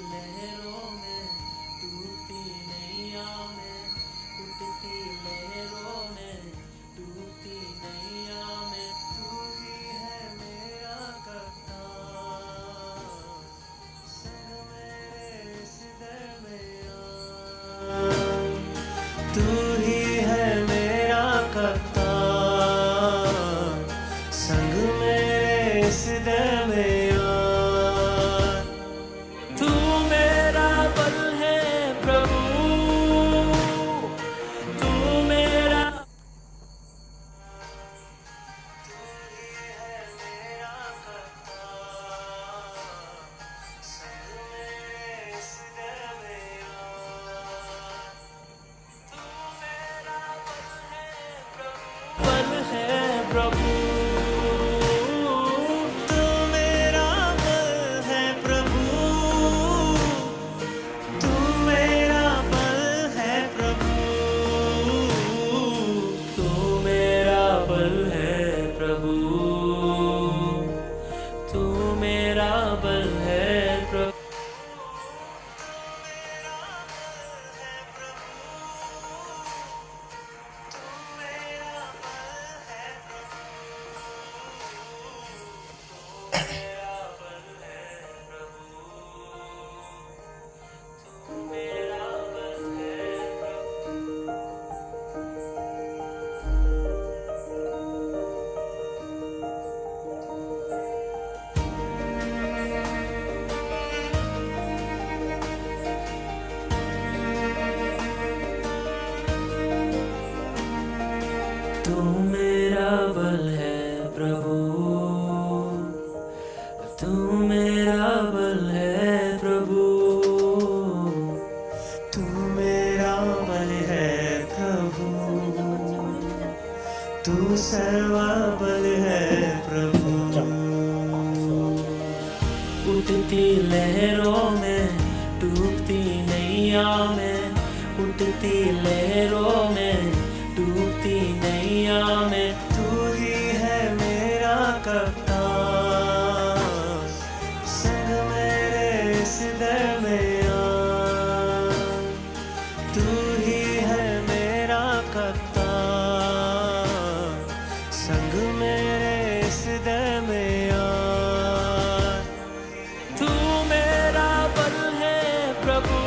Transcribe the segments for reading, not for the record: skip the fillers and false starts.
लहरों में, डूबती नैया में, उठती लहरों में, डूबती नैया में, तू ही है मेरा कप्तान, संग मेरे इस दरमियान। तू ही है मेरा कप्तान, संग मेरे इस दरमियान। तू मेरा बल है प्रभु, तू मेरा, तू ही है मेरा कप्तान, संग मेरे इस दरमियान। तू मेरा बल है प्रभु, तू मेरा बल है प्रभु, तू मेरा बल है प्रभु, तू मेरा बल है प्रभु, तू मेरा बल है प्रभु। तू मेरा बल है प्रभु, तू मेरा बल है प्रभु, तू मेरा बल है प्रभु, तू सर्वा बल है प्रभु। उठती लहरों में, डूबती नैया में, उठती लहरों में, डूबती नैया में, तू ही है मेरा कप्तान, संग मेरे इस दरमियान। तू ही है मेरा कप्तान, संग मेरे इस दरमियान। तू मेरा बल है प्रभु,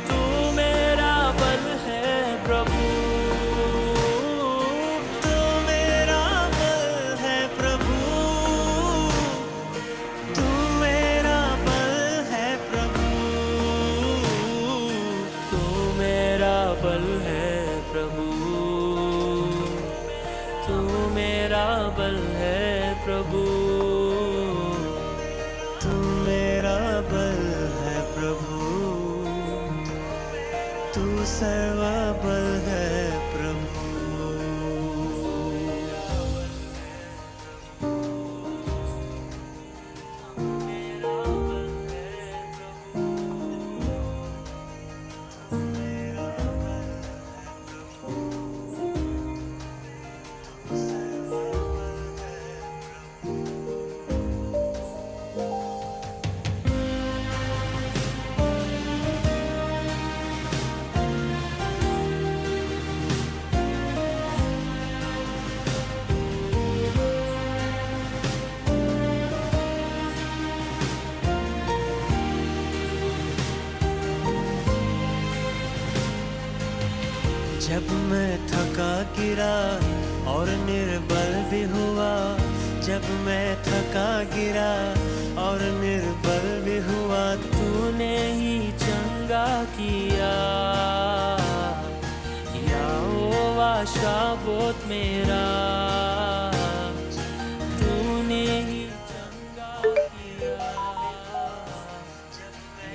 तू मेरा बल है प्रभु, तू मेरा बल है प्रभु, तू मेरा बल है प्रभु, तू मेरा बल है प्रभु, तू मेरा बल है प्रभु, तू मेरा बल है प्रभु, तू सर्वा बल है प्रभु। जब मैं थका गिरा और निर्बल भी हुआ, जब मैं थका गिरा और निर्बल भी हुआ, तूने ही चंगा किया। यहोवा शाबोत मेरा, तूने ही चंगा किया।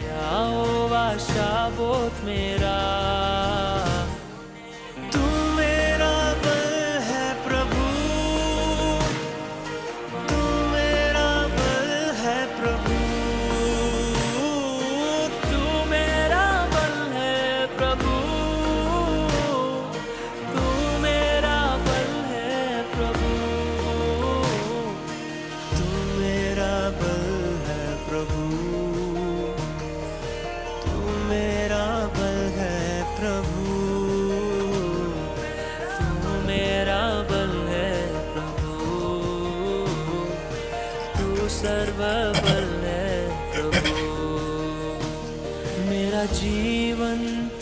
यहोवा शाबोत मेरा, प्रभु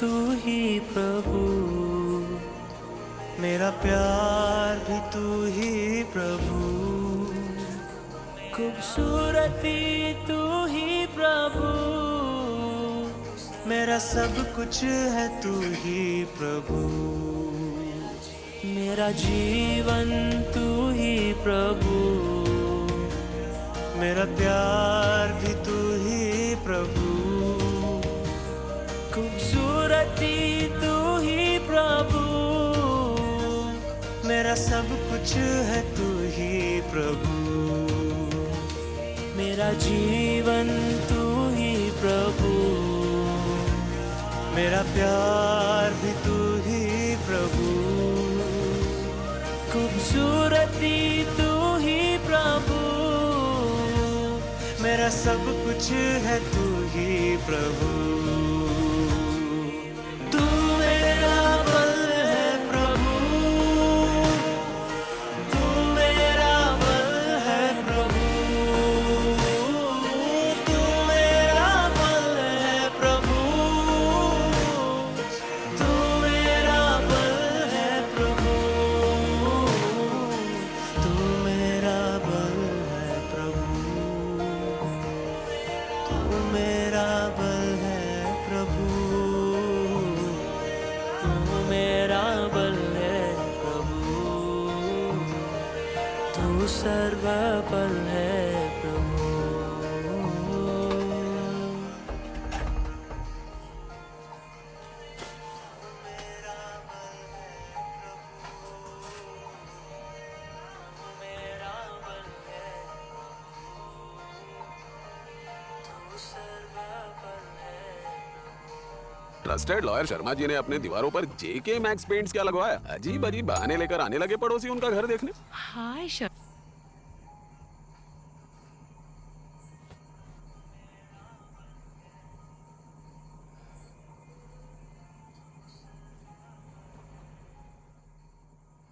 तू ही प्रभु, मेरा प्यार भी तू ही प्रभु, खूबसूरती तू ही प्रभु, मेरा सब कुछ है तू ही प्रभु, मेरा जीवन तू ही प्रभु, मेरा प्यार भी तू ही प्रभु, खूबसूरती तू ही प्रभु, मेरा सब कुछ है तू ही प्रभु, मेरा जीवन तू ही प्रभु, मेरा प्यार भी तू ही प्रभु, खूबसूरती तू ही प्रभु, मेरा सब कुछ है तू ही प्रभु, तू मेरा बल है प्रभु, तू मेरा बल है प्रभु, तू मेरा बल है प्रभु, तू मेरा बल है प्रभु, तू मेरा बल है प्रभु, तू मेरा बल है प्रभु, तू मेरा बल है प्रभु, तू सर्वबल है प्रभु। ट्रस्टेड लॉयर शर्मा जी ने अपने दीवारों पर जेके मैक्स पेंट्स क्या लगवाया? अजीब अजीब बहाने लेकर आने लगे पड़ोसी उनका घर देखने। हाय sir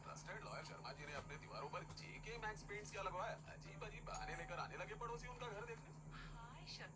trusted lawyer Sharma ji ने अपने दीवारों पर जेके मैक्स पेंट्स क्या लगवाया? अजीब अजीब बहाने लेकर आने लगे पड़ोसी उनका घर देखने। हाय शर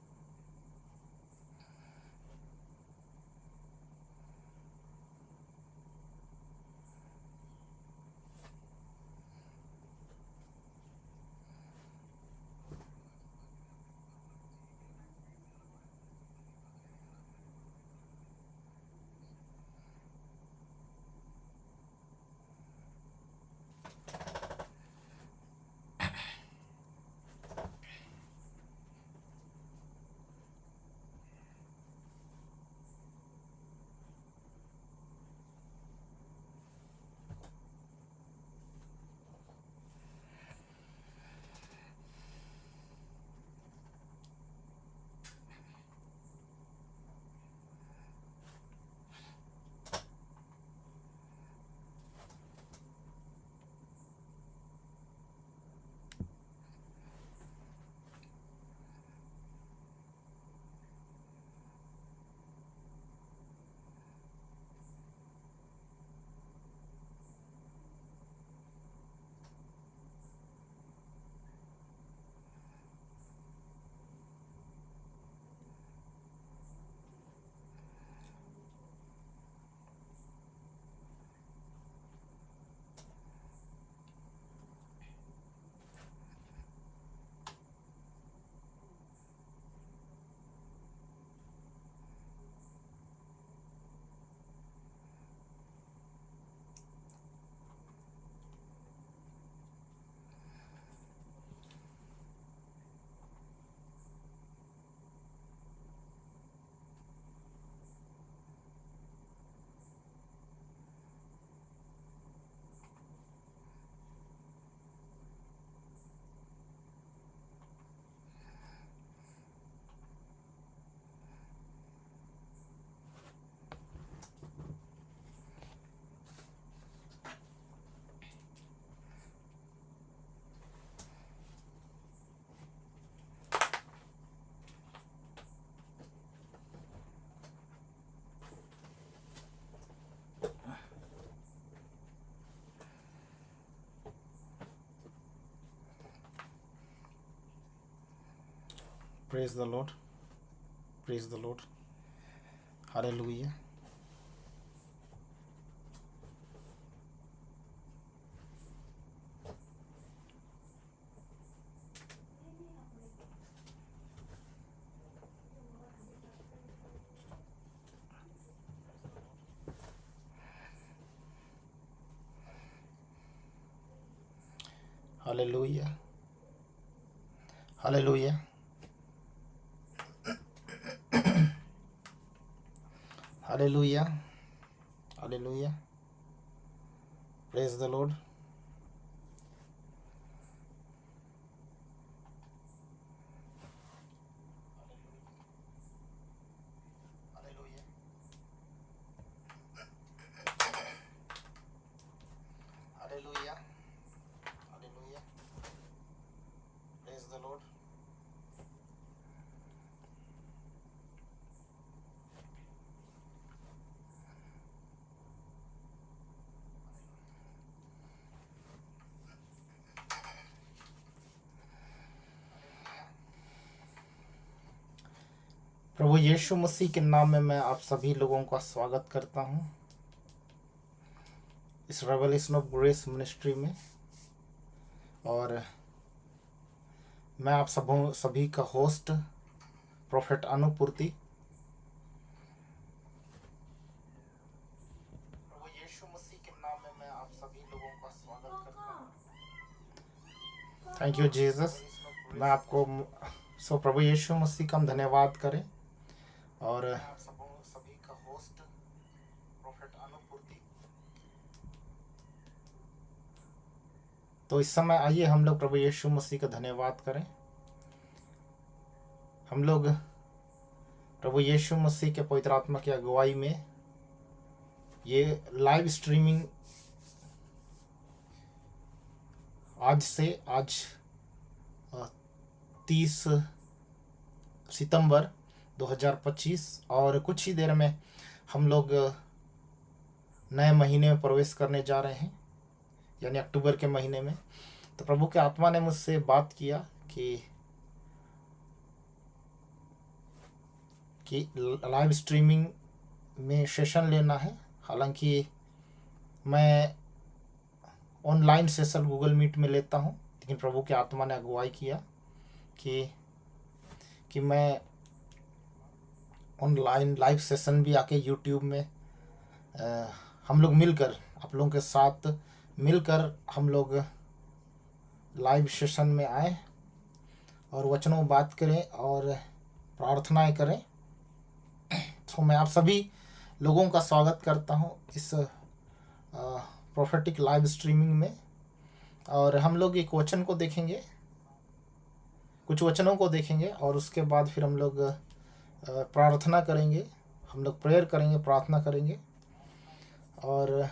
Praise the Lord. Praise the Lord. Hallelujah. Hallelujah, hallelujah, hallelujah, hallelujah. Praise the Lord. Hallelujah, hallelujah, hallelujah. Praise the Lord. प्रभु यीशु मसीह के नाम में मैं आप सभी लोगों का स्वागत करता हूं इस रेवलेशन ऑफ ग्रेस मिनिस्ट्री में। और मैं आप सभी का होस्ट प्रोफेट अनुपूर्ति। प्रभु यीशु मसीह के नाम में मैं आप सभी लोगों का स्वागत करता हूं। Thank you Jesus. मैं आपको प्रभु यीशु मसीह का हम धन्यवाद करें। और आप सभी का होस्ट प्रोफेट अनुपूर्ति। तो इस समय आइए हम लोग प्रभु यीशु मसीह का धन्यवाद करें। हम लोग प्रभु यीशु मसीह के पवित्र आत्मा की अगुवाई में ये लाइव स्ट्रीमिंग आज 30 सितंबर 2025 और कुछ ही देर में हम लोग नए महीने में प्रवेश करने जा रहे हैं, यानी अक्टूबर के महीने में। तो प्रभु के आत्मा ने मुझसे बात किया कि लाइव स्ट्रीमिंग में सेशन लेना है। हालांकि मैं ऑनलाइन सेशन गूगल मीट में लेता हूं, लेकिन प्रभु के आत्मा ने अगुवाई किया कि मैं ऑनलाइन लाइव सेशन भी आके यूट्यूब में हम लोग मिलकर, आप लोगों के साथ मिलकर हम लोग लाइव सेशन में आए और वचनों बात करें और प्रार्थनाएं करें। तो मैं आप सभी लोगों का स्वागत करता हूं इस प्रोफेटिक लाइव स्ट्रीमिंग में। और हम लोग एक वचन को देखेंगे, कुछ वचनों को देखेंगे और उसके बाद फिर हम लोग प्रार्थना करेंगे, हम लोग प्रेयर करेंगे, प्रार्थना करेंगे। और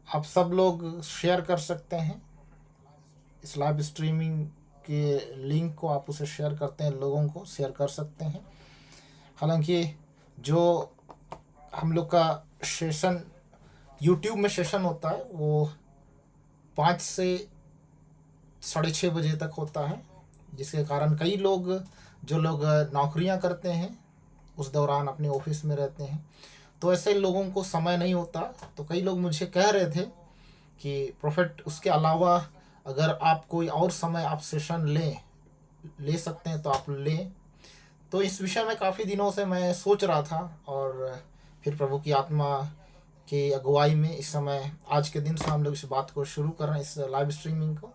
आप सब लोग शेयर कर सकते हैं इस लाइव स्ट्रीमिंग के लिंक को, आप उसे शेयर करते हैं, लोगों को शेयर कर सकते हैं। हालांकि जो हम लोग का सेशन यूट्यूब में सेशन होता है वो 5 से 6:30 बजे तक होता है, जिसके कारण कई लोग, जो लोग नौकरियां करते हैं उस दौरान अपने ऑफिस में रहते हैं, तो ऐसे लोगों को समय नहीं होता। तो कई लोग मुझे कह रहे थे कि प्रोफेट उसके अलावा अगर आप कोई और समय आप सेशन ले सकते हैं तो आप लें। तो इस विषय में काफ़ी दिनों से मैं सोच रहा था और फिर प्रभु की आत्मा की अगुवाई में इस समय आज के दिन से हम लोग इस बात को शुरू कर रहे हैं, इस लाइव स्ट्रीमिंग को।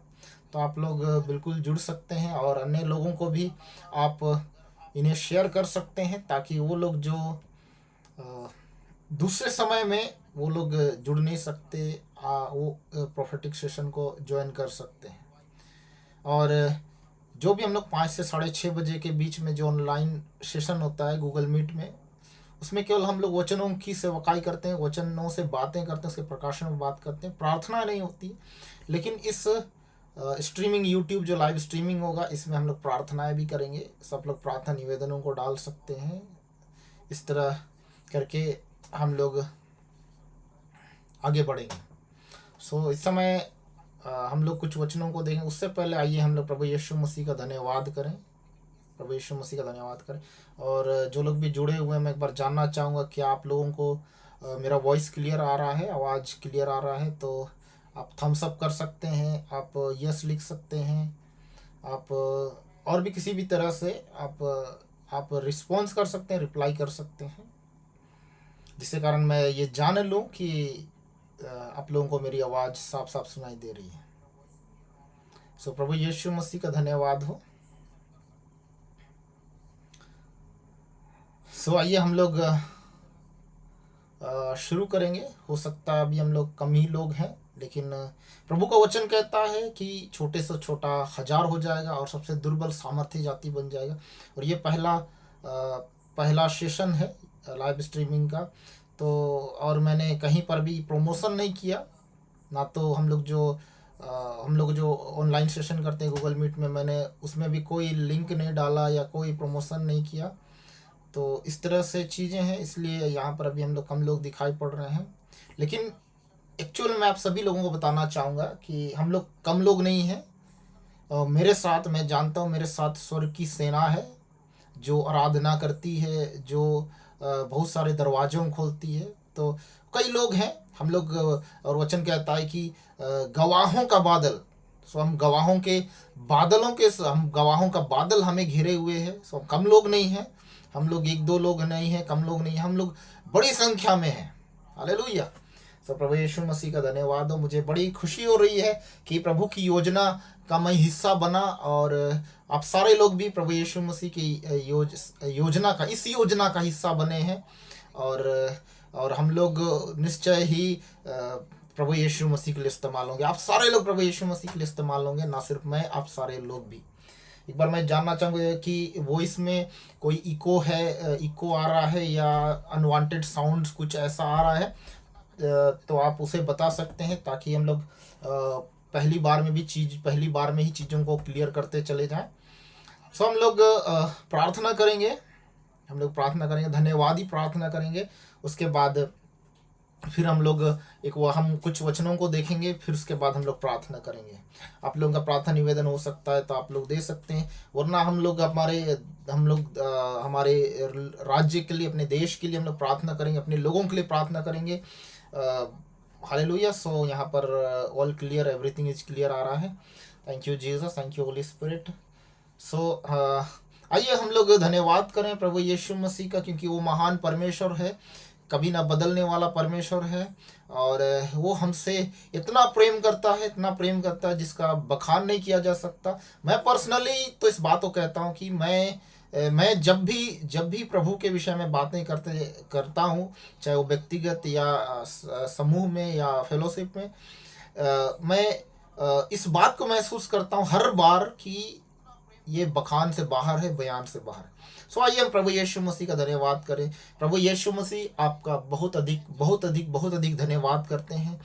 तो आप लोग बिल्कुल जुड़ सकते हैं और अन्य लोगों को भी आप इन्हें शेयर कर सकते हैं, ताकि वो लोग जो दूसरे समय में वो लोग जुड़ नहीं सकते, वो प्रोफेटिक सेशन को ज्वाइन कर सकते हैं। और जो भी हम लोग 5 से 6:30 बजे के बीच में जो ऑनलाइन सेशन होता है गूगल मीट में, उसमें केवल हम लोग वचनों की सेवकाई करते हैं, वचनों से बातें करते हैं, उसके प्रकाशन में बात करते हैं, प्रार्थना नहीं होती। लेकिन इस स्ट्रीमिंग यूट्यूब जो लाइव स्ट्रीमिंग होगा, इसमें हम लोग प्रार्थनाएं भी करेंगे। सब लोग प्रार्थना निवेदनों को डाल सकते हैं। इस तरह करके हम लोग आगे बढ़ेंगे। इस समय हम लोग कुछ वचनों को देखें। उससे पहले आइए हम लोग प्रभु यीशु मसीह का धन्यवाद करें, प्रभु यीशु मसीह का धन्यवाद करें। और जो लोग भी जुड़े हुए हैं, मैं एक बार जानना चाहूँगा कि आप लोगों को मेरा वॉइस क्लियर आ रहा है, आवाज़ क्लियर आ रहा है? तो आप थम्स अप कर सकते हैं, आप यस लिख सकते हैं, आप और भी किसी भी तरह से आप रिस्पॉन्स कर सकते हैं, रिप्लाई कर सकते हैं, जिसके कारण मैं ये जान लूँ कि आप लोगों को मेरी आवाज़ साफ साफ सुनाई दे रही है। सो प्रभु यीशु मसीह का धन्यवाद हो। सो आइए हम लोग शुरू करेंगे। हो सकता है अभी हम लोग कम ही लोग हैं, लेकिन प्रभु का वचन कहता है कि छोटे से छोटा 1000 हो जाएगा और सबसे दुर्बल सामर्थ्य जाति बन जाएगा। और ये पहला सेशन है लाइव स्ट्रीमिंग का। तो और मैंने कहीं पर भी प्रमोशन नहीं किया, ना तो हम लोग जो ऑनलाइन सेशन करते हैं गूगल मीट में, मैंने उसमें भी कोई लिंक नहीं डाला या कोई प्रमोशन नहीं किया। तो इस तरह से चीज़ें हैं, इसलिए यहाँ पर अभी हम लोग कम लोग दिखाई पड़ रहे हैं। लेकिन एक्चुअल मैं आप सभी लोगों को बताना चाहूँगा कि हम लोग कम लोग नहीं हैं। मेरे साथ, मैं जानता हूँ मेरे साथ स्वर्ग की सेना है जो आराधना करती है, जो बहुत सारे दरवाज़ों खोलती है। तो कई लोग हैं हम लोग, और वचन कहता है कि गवाहों का बादल। सो हम गवाहों का बादल हमें घिरे हुए हैं। सो हम कम लोग नहीं हैं, हम लोग 1-2 लोग नहीं हैं, कम लोग नहीं हैं, हम लोग बड़ी संख्या में हैं। हालेलुया। सो प्रभु यीशु मसीह का धन्यवाद हो। मुझे बड़ी खुशी हो रही है कि प्रभु की योजना का मैं हिस्सा बना, और आप सारे लोग भी प्रभु यीशु मसीह की इस योजना का हिस्सा बने हैं। और हम लोग निश्चय ही प्रभु यीशु मसीह के लिए इस्तेमाल होंगे। आप सारे लोग प्रभु यीशु मसीह के लिए इस्तेमाल होंगे, ना सिर्फ मैं, आप सारे लोग भी। एक बार मैं जानना चाहूँगा कि वॉइस में कोई इको आ रहा है या अनवांटेड साउंड्स कुछ ऐसा आ रहा है, तो आप उसे बता सकते हैं, ताकि हम लोग पहली बार में ही चीज़ों को क्लियर करते चले जाएं। सो हम लोग प्रार्थना करेंगे, धन्यवाद ही प्रार्थना करेंगे। उसके बाद फिर हम लोग हम कुछ वचनों को देखेंगे, फिर उसके बाद हम लोग प्रार्थना करेंगे। आप लोगों का प्रार्थना निवेदन हो सकता है तो आप लोग दे सकते हैं, वरना हम लोग हमारे राज्य के लिए, अपने देश के लिए हम लोग प्रार्थना करेंगे, अपने लोगों के लिए प्रार्थना करेंगे। हालेलुया। सो यहाँ पर all clear, everything is clear आ रहा है। Thank you Jesus, thank you Holy Spirit. So आइए हम लोग धन्यवाद करें प्रभु यीशु मसीह का, क्योंकि वो महान परमेश्वर है, कभी ना बदलने वाला परमेश्वर है। और वो हमसे इतना प्रेम करता है जिसका बखान नहीं किया जा सकता। मैं पर्सनली तो इस बात को कहता हूँ कि मैं जब भी प्रभु के विषय में बातें करता हूँ, चाहे वो व्यक्तिगत या समूह में या फेलोशिप में, मैं इस बात को महसूस करता हूँ हर बार कि ये बखान से बाहर है, बयान से बाहर है। सो आइए हम प्रभु यीशु मसीह का धन्यवाद करें। प्रभु यीशु मसीह, आपका बहुत अधिक धन्यवाद करते हैं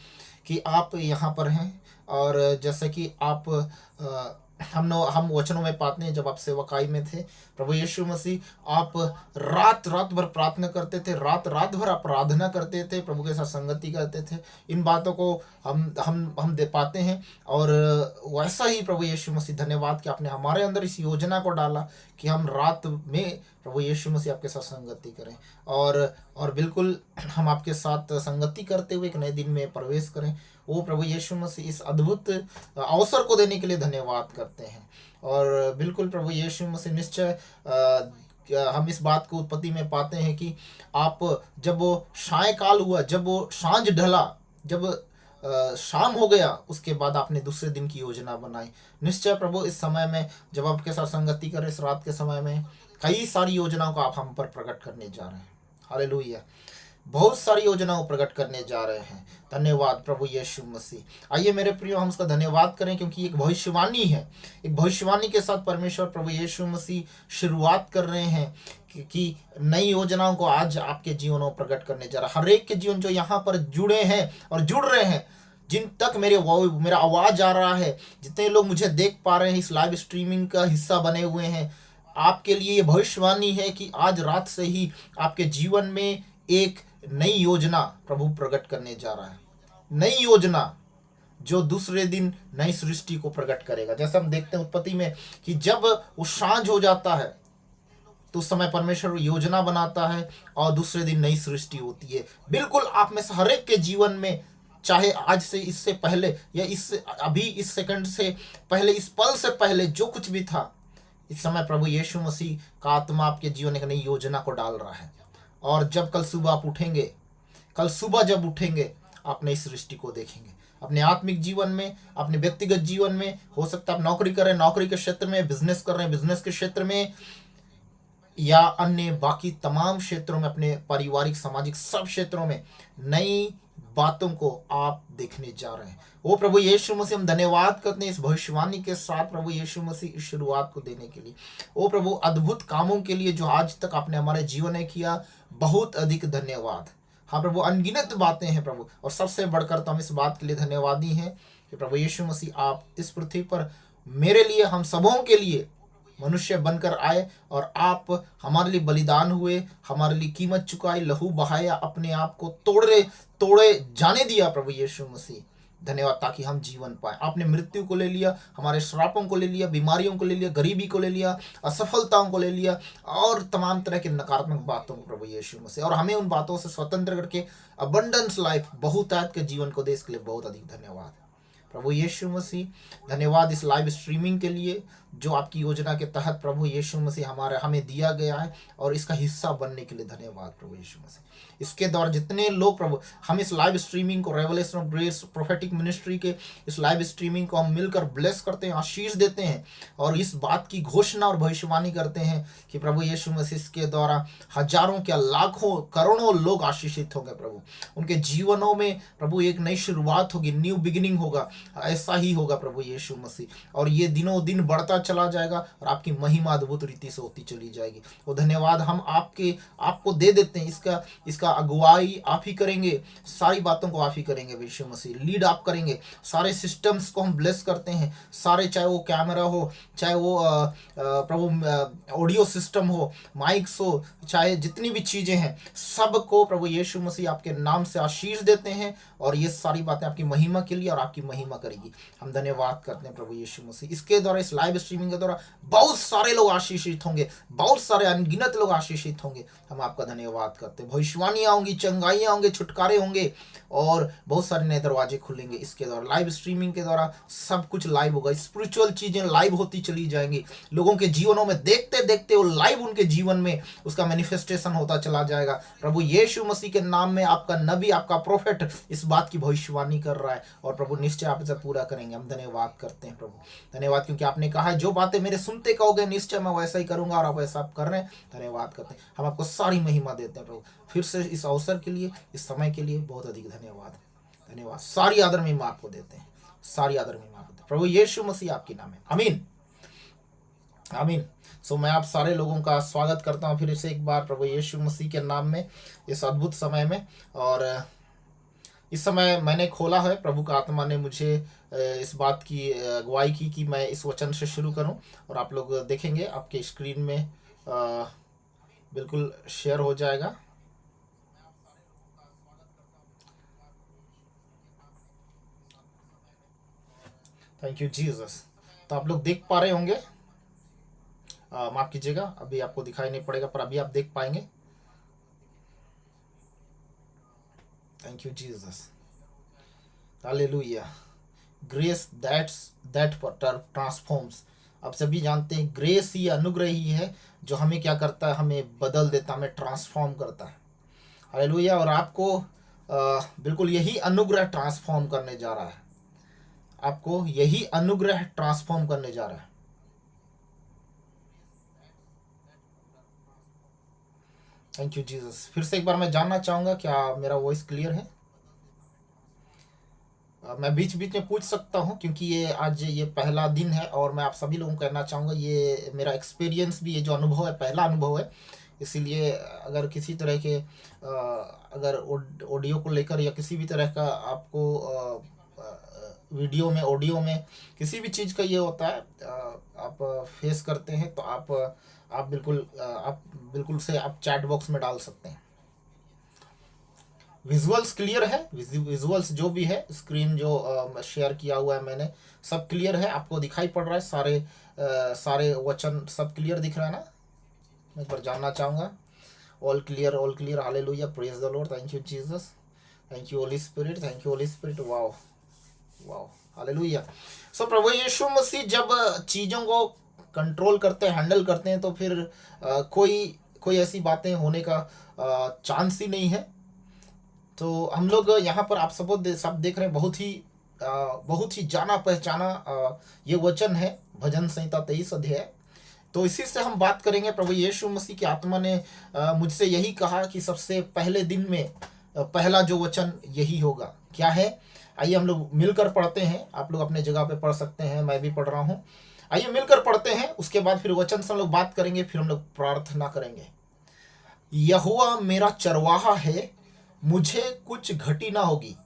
कि आप यहाँ पर हैं। और जैसे कि आप हम वचनों में पाते हैं, जब आप सेवकाई में थे प्रभु यीशु मसीह, आप रात भर प्रार्थना करते थे, रात भर आप आराधना करते थे, प्रभु के साथ संगति करते थे। इन बातों को हम दे पाते हैं। और वैसा ही प्रभु यीशु मसीह, धन्यवाद कि आपने हमारे अंदर इस योजना को डाला कि हम रात में प्रभु यीशु मसीह आपके साथ संगति करें, और बिल्कुल हम आपके साथ संगति करते हुए एक नए दिन में प्रवेश करें। वो प्रभु यीशु मसीह इस अद्भुत अवसर को देने के लिए धन्यवाद करते हैं। और बिल्कुल प्रभु यीशु मसीह, निश्चय हम इस बात को उत्पत्ति में पाते हैं कि आप, जब वो सायंकाल हुआ, जब वो सांझ ढला, जब शाम हो गया, उसके बाद आपने दूसरे दिन की योजना बनाई। निश्चय प्रभु, इस समय में जब आपके साथ संगति करें, इस रात के समय में कई सारी योजनाओं को आप हम पर प्रकट करने जा रहे हैं। हालेलुया। बहुत सारी योजनाओं को प्रकट करने जा रहे हैं। धन्यवाद प्रभु यीशु मसीह। आइए मेरे प्रियो, हम उसका धन्यवाद करें, क्योंकि एक भविष्यवाणी है, एक भविष्यवाणी के साथ परमेश्वर प्रभु यीशु मसीह शुरुआत कर रहे हैं कि नई योजनाओं को आज आपके जीवनों में प्रकट करने जा रहा है। हर एक के जीवन जो यहाँ पर जुड़े हैं और जुड़ रहे हैं, जिन तक मेरा आवाज़ आ रहा है, जितने लोग मुझे देख पा रहे हैं, इस लाइव स्ट्रीमिंग का हिस्सा बने हुए हैं, आपके लिए ये भविष्यवाणी है कि आज रात से ही आपके जीवन में एक नई योजना प्रभु प्रकट करने जा रहा है। नई योजना जो दूसरे दिन नई सृष्टि को प्रकट करेगा। जैसे हम देखते हैं उत्पत्ति में कि जब वो सांझ हो जाता है तो उस समय परमेश्वर योजना बनाता है और दूसरे दिन नई सृष्टि होती है। बिल्कुल आप में से हर एक के जीवन में, चाहे आज से, इससे पहले या अभी इस सेकंड से पहले, इस पल से पहले जो कुछ भी था, इस समय प्रभु यीशु मसीह का आत्मा आपके जीवन एक नई योजना को डाल रहा है। और जब कल सुबह आप उठेंगे, कल सुबह जब उठेंगे, आप नई सृष्टि को देखेंगे। अपने आत्मिक जीवन में, अपने व्यक्तिगत जीवन में, हो सकता है आप नौकरी कर रहे हैं, नौकरी के क्षेत्र में, बिजनेस कर रहे हैं, बिजनेस के क्षेत्र में, या अन्य बाकी तमाम क्षेत्रों में, अपने पारिवारिक, सामाजिक सब क्षेत्रों में नई बातों को आप देखने जा रहे हैं। ओ प्रभु यीशु मसीह, हम धन्यवाद करते हैं इस भविष्यवाणी के साथ प्रभु यीशु मसीह इस शुरुआत को देने के लिए। ओ प्रभु अद्भुत कामों के लिए जो आज तक आपने हमारे जीवन में किया, बहुत अधिक धन्यवाद। हाँ प्रभु, अनगिनत बातें हैं प्रभु, और सबसे बढ़कर तो हम इस बात के लिए धन्यवादी हैं कि प्रभु यीशु मसीह आप इस पृथ्वी पर मेरे लिए, हम सबों के लिए मनुष्य बनकर आए, और आप हमारे लिए बलिदान हुए, हमारे लिए कीमत चुकाई, लहू बहाया, अपने आप को तोड़े जाने दिया प्रभु यीशु मसीह। धन्यवाद, ताकि हम जीवन पाए। आपने मृत्यु को ले लिया, हमारे श्रापों को ले लिया, बीमारियों को ले लिया, गरीबी को ले लिया, असफलताओं को ले लिया, और तमाम तरह के नकारात्मक बातों को प्रभु यीशु मसीह, और हमें उन बातों से स्वतंत्र करके अबंडेंस लाइफ, बहुतायत के जीवन को दे, इसके लिए बहुत अधिक धन्यवाद प्रभु यीशु मसीह। धन्यवाद इस लाइव स्ट्रीमिंग के लिए जो आपकी योजना के तहत प्रभु यीशु मसीह हमें दिया गया है, और इसका हिस्सा बनने के लिए धन्यवाद प्रभु यीशु मसीह। इसके द्वारा जितने लोग प्रभु, हम इस लाइव स्ट्रीमिंग को, revelation of grace prophetic ministry के इस लाइव स्ट्रीमिंग को हम मिलकर ब्लेस करते हैं, आशीष देते हैं, और इस बात की घोषणा और भविष्यवाणी करते हैं कि प्रभु यीशु मसीह के द्वारा हजारों क्या लाखों करोड़ों लोग आशीषित होंगे प्रभु। उनके जीवनों में प्रभु एक नई शुरुआत होगी, न्यू बिगिनिंग होगा। ऐसा ही होगा प्रभु यीशु मसीह, और ये दिनों दिन बढ़ता चला जाएगा, और आपकी महिमा अद्भुत रीति से होती चली जाएगी। वो धन्यवाद हम आपको दे देते हैं। इसका अगुवाई आप ही करेंगे, सारी बातों को आप ही करेंगे यीशु मसीह, लीड आप करेंगे। सारे सिस्टम्स को हम ब्लेस करते हैं, सारे, चाहे वो कैमरा हो, चाहे वो प्रभु ऑडियो सिस्टम हो, माइक्स हो, चाहे जितनी भी चीज़ें हैं, सबको प्रभु यीशु मसीह आपके नाम से आशीष देते हैं, और ये सारी बातें आपकी महिमा के लिए और आपकी महिमा करेगी। हम धन्यवाद करते हैं प्रभु यीशु मसीह। इसके द्वारा, इस लाइव स्ट्रीमिंग के द्वारा बहुत सारे लोग आशीषित होंगे, बहुत सारे अनगिनत लोग आशीषित होंगे। हम आपका धन्यवाद करते हैं। भविष्यवाणियाँ होंगी, चंगाइयाँ होंगे, छुटकारे होंगे, और बहुत सारे नए दरवाजे खुलेंगे। इसके द्वारा, लाइव स्ट्रीमिंग के द्वारा सब कुछ लाइव होगा। स्पिरिचुअल चीज़ें लाइव होती चली जाएंगी। लोगों के जीवनों में देखते देखते वो लाइव उनके जीवन में उसका मैनिफेस्टेशन होता चला जाएगा। प्रभु यीशु मसीह के नाम में आपका नबी, आपका प्रोफेट इस बात की भविष्यवाणी कर रहा है, और प्रभु निश्चय आप इसे पूरा करेंगे। हम धन्यवाद करते हैं प्रभु, धन्यवाद, क्योंकि आपने कहा है जो बातें मेरे सुनते कहोगे निश्चय मैं वैसा ही करूंगा, और आप ऐसा आप कर रहे हैं। धन्यवाद करते हैं, हम आपको सारी महिमा देते हैं प्रभु। फिर से इस अवसर के लिए, इस समय के लिए बहुत अधिक धन्यवाद। धन्यवाद, सारी आदर महिमा आपको देते हैं, सारी आदर महिमा आपको देते हैं। प्रभु यीशु मसीह आपके नाम है, आमीन आमीन। सो मैं आप सारे लोगों का स्वागत करता हूँ फिर से एक बार प्रभु यीशु मसीह के नाम में, इस अद्भुत समय में। और इस समय मैंने खोला है, प्रभु का आत्मा ने मुझे इस बात की अगुवाई की कि मैं इस वचन से शुरू करूं, और आप लोग देखेंगे आपके स्क्रीन में बिल्कुल शेयर हो जाएगा। Thank you Jesus. तो आप लोग देख पा रहे होंगे, माफ कीजिएगा अभी आपको दिखाई नहीं पड़ेगा, पर अभी आप देख पाएंगे। Thank you Jesus, hallelujah. Grace that transforms. आप सभी जानते हैं ग्रेस ही, अनुग्रह ही है जो हमें क्या करता है, हमें बदल देता, हमें ट्रांसफॉर्म करता है। हालेलुया। और आपको बिल्कुल यही अनुग्रह ट्रांसफॉर्म करने जा रहा है, आपको यही अनुग्रह ट्रांसफॉर्म करने जा रहा है। Thank you Jesus. फिर से एक बार मैं जानना चाहूँगा क्या मेरा वॉइस क्लियर है? मैं बीच बीच में पूछ सकता हूँ, क्योंकि ये आज ये पहला दिन है, और मैं आप सभी लोगों को कहना चाहूँगा ये मेरा एक्सपीरियंस भी, ये जो अनुभव है पहला अनुभव है। इसीलिए अगर किसी तरह के अगर ऑडियो को लेकर या किसी भी तरह का आपको वीडियो में, ऑडियो में किसी भी चीज़ का ये होता है, आप फेस करते हैं, तो आप बिल्कुल से आप चैट बॉक्स में डाल सकते हैं। विजुअल्स क्लियर है? विजुअल्स जो भी है, स्क्रीन जो शेयर किया हुआ है मैंने, सब क्लियर है? आपको दिखाई पड़ रहा है? सारे वचन सब क्लियर दिख रहा है ना? मैं एक बार जानना चाहूँगा। All clear, hallelujah, praise the Lord, thank you Jesus, thank you Holy Spirit, thank you Holy Spirit. Wow, hallelujah. So प्रभु यीशु मसीह जब चीज़ों को कंट्रोल करते हैं, हैंडल करते हैं, तो फिर कोई ऐसी बातें होने का चांस ही नहीं है। तो हम लोग यहाँ पर आप सब देख रहे हैं, बहुत ही जाना पहचाना ये वचन है, भजन संहिता 23 अध्याय। तो इसी से हम बात करेंगे। प्रभु यीशु मसीह की आत्मा ने मुझसे यही कहा कि सबसे पहले दिन में पहला जो वचन यही होगा। क्या है? आइए हम लोग मिलकर पढ़ते हैं। आप लोग अपने जगह पे पढ़ सकते हैं, मैं भी पढ़ रहा हूँ। आइए मिलकर पढ़ते हैं, उसके बाद फिर वचन से हम लोग बात करेंगे, फिर हम लोग प्रार्थना करेंगे। यहोवा मेरा चरवाहा है, मुझे कुछ घटी ना होगी।